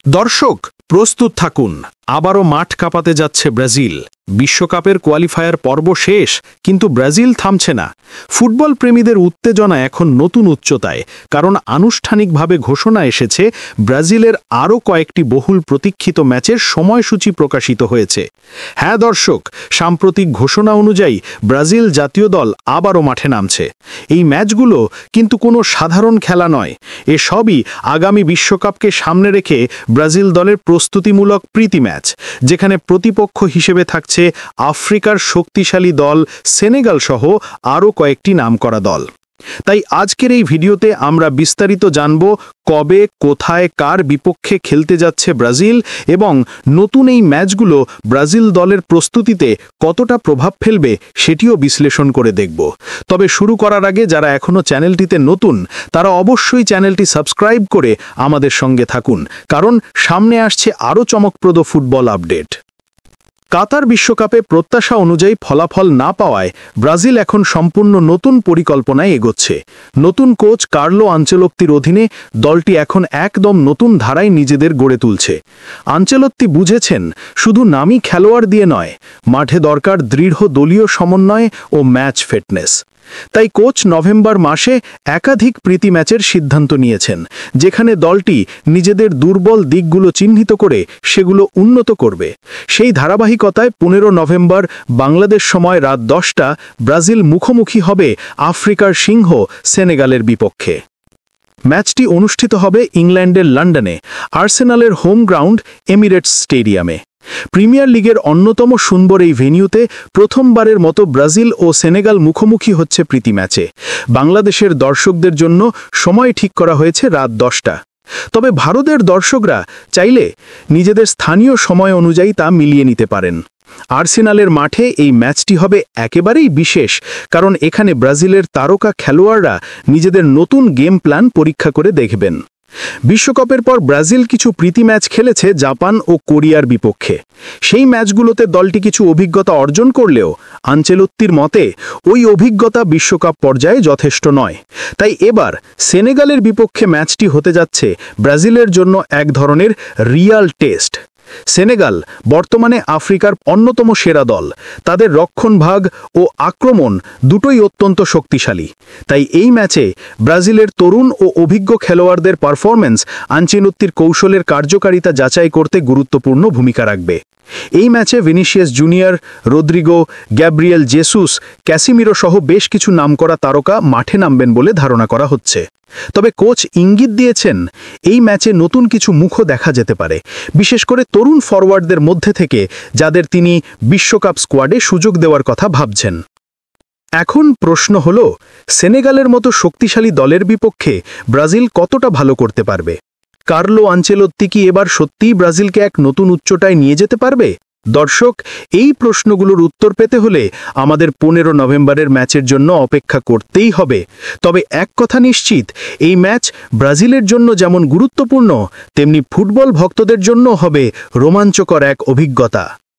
দর্শক প্রস্তুত থাকুন, আবারও মাঠ কাঁপাতে যাচ্ছে ব্রাজিল। বিশ্বকাপের কোয়ালিফায়ার পর্ব শেষ, কিন্তু ব্রাজিল থামছে না। ফুটবল প্রেমীদের উত্তেজনা এখন নতুন উচ্চতায়, কারণ আনুষ্ঠানিকভাবে ঘোষণা এসেছে ব্রাজিলের আরও কয়েকটি বহুল প্রতীক্ষিত ম্যাচের সময়সূচি প্রকাশিত হয়েছে। হ্যাঁ দর্শক, সাম্প্রতিক ঘোষণা অনুযায়ী ব্রাজিল জাতীয় দল আবারও মাঠে নামছে। এই ম্যাচগুলো কিন্তু কোনো সাধারণ খেলা নয়, এসবই আগামী বিশ্বকাপকে সামনে রেখে ব্রাজিল দলের প্রস্তুতিমূলক প্রীতি ম্যাচ, যেখানে প্রতিপক্ষ হিসেবে থাকছে আফ্রিকার শক্তিশালী দল সেনেগাল সহ আরও কয়েকটি নামকরা দল। তাই আজকের এই ভিডিওতে আমরা বিস্তারিত জানব কবে, কোথায়, কার বিপক্ষে খেলতে যাচ্ছে ব্রাজিল, এবং নতুন এই ম্যাচগুলো ব্রাজিল দলের প্রস্তুতিতে কতটা প্রভাব ফেলবে সেটিও বিশ্লেষণ করে দেখব। তবে শুরু করার আগে যারা এখনও চ্যানেলটিতে নতুন, তারা অবশ্যই চ্যানেলটি সাবস্ক্রাইব করে আমাদের সঙ্গে থাকুন, কারণ সামনে আসছে আরও চমকপ্রদ ফুটবল আপডেট। কাতার বিশ্বকাপে প্রত্যাশা অনুযায়ী ফলাফল না পাওয়ায় ব্রাজিল এখন সম্পূর্ণ নতুন পরিকল্পনায় এগোচ্ছে। নতুন কোচ কার্লো আনচেলোত্তির অধীনে দলটি এখন একদম নতুন ধারায় নিজেদের গড়ে তুলছে। আনচেলোত্তি বুঝেছেন, শুধু নামী খেলোয়াড় দিয়ে নয়, মাঠে দরকার দৃঢ় দলীয় সমন্বয় ও ম্যাচ ফিটনেস। তাই কোচ নভেম্বর মাসে একাধিক প্রীতি ম্যাচের সিদ্ধান্ত নিয়েছেন, যেখানে দলটি নিজেদের দুর্বল দিকগুলো চিহ্নিত করে সেগুলো উন্নত করবে। সেই ধারাবাহিকতায় 15 নভেম্বর বাংলাদেশ সময় রাত 10টা ব্রাজিল মুখোমুখি হবে আফ্রিকার সিংহ সেনেগালের বিপক্ষে। ম্যাচটি অনুষ্ঠিত হবে ইংল্যান্ডের লন্ডনে, আর্সেনালের হোম গ্রাউন্ড এমিরেটস স্টেডিয়ামে। প্রিমিয়ার লিগের অন্যতম সুন্দর এই ভেন্যুতে প্রথমবারের মতো ব্রাজিল ও সেনেগাল মুখোমুখি হচ্ছে প্রীতি ম্যাচে। বাংলাদেশের দর্শকদের জন্য সময় ঠিক করা হয়েছে রাত 10টা। তবে ভারতের দর্শকরা চাইলে নিজেদের স্থানীয় সময় অনুযায়ী তা মিলিয়ে নিতে পারেন। আর্সেনালের মাঠে এই ম্যাচটি হবে একেবারেই বিশেষ, কারণ এখানে ব্রাজিলের তারকা খেলোয়াড়রা নিজেদের নতুন গেম প্ল্যান পরীক্ষা করে দেখবেন। বিশ্বকাপের পর ব্রাজিল কিছু প্রীতি ম্যাচ খেলেছে জাপান ও কোরিয়ার বিপক্ষে। সেই ম্যাচগুলোতে দলটি কিছু অভিজ্ঞতা অর্জন করলেও আনচেলোত্তির মতে ওই অভিজ্ঞতা বিশ্বকাপ পর্যায়ে যথেষ্ট নয়। তাই এবার সেনেগালের বিপক্ষে ম্যাচটি হতে যাচ্ছে ব্রাজিলের জন্য এক ধরনের রিয়াল টেস্ট। সেনেগাল বর্তমানে আফ্রিকার অন্যতম সেরা দল। তাদের রক্ষণভাগ ও আক্রমণ দুটোই অত্যন্ত শক্তিশালী। তাই এই ম্যাচে ব্রাজিলের তরুণ ও অভিজ্ঞ খেলোয়াড়দের পারফরম্যান্স আনচেলোত্তির কৌশলের কার্যকারিতা যাচাই করতে গুরুত্বপূর্ণ ভূমিকা রাখবে। এই ম্যাচে Vinicius Junior, Rodrygo, Gabriel Jesus, Casemiro সহ বেশ কিছু নামকরা তারকা মাঠে নামবেন বলে ধারণা করা হচ্ছে। তবে কোচ ইঙ্গিত দিয়েছেন, এই ম্যাচে নতুন কিছু মুখও দেখা যেতে পারে, বিশেষ করে তরুণ ফরওয়ার্ডদের মধ্যে থেকে যাদের তিনি বিশ্বকাপ স্কোয়াডে সুযোগ দেওয়ার কথা ভাবছেন। এখন প্রশ্ন হল, সেনেগালের মতো শক্তিশালী দলের বিপক্ষে ব্রাজিল কতটা ভালো করতে পারবে? কার্লো আনচেলোত্তি কি এবার সত্যিই ব্রাজিলকে এক নতুন উচ্চতায় নিয়ে যেতে পারবে? দর্শক, এই প্রশ্নগুলোর উত্তর পেতে হলে আমাদের 15 নভেম্বরের ম্যাচের জন্য অপেক্ষা করতেই হবে। তবে এক কথা নিশ্চিত, এই ম্যাচ ব্রাজিলের জন্য যেমন গুরুত্বপূর্ণ, তেমনি ফুটবল ভক্তদের জন্য হবে রোমাঞ্চকর এক অভিজ্ঞতা।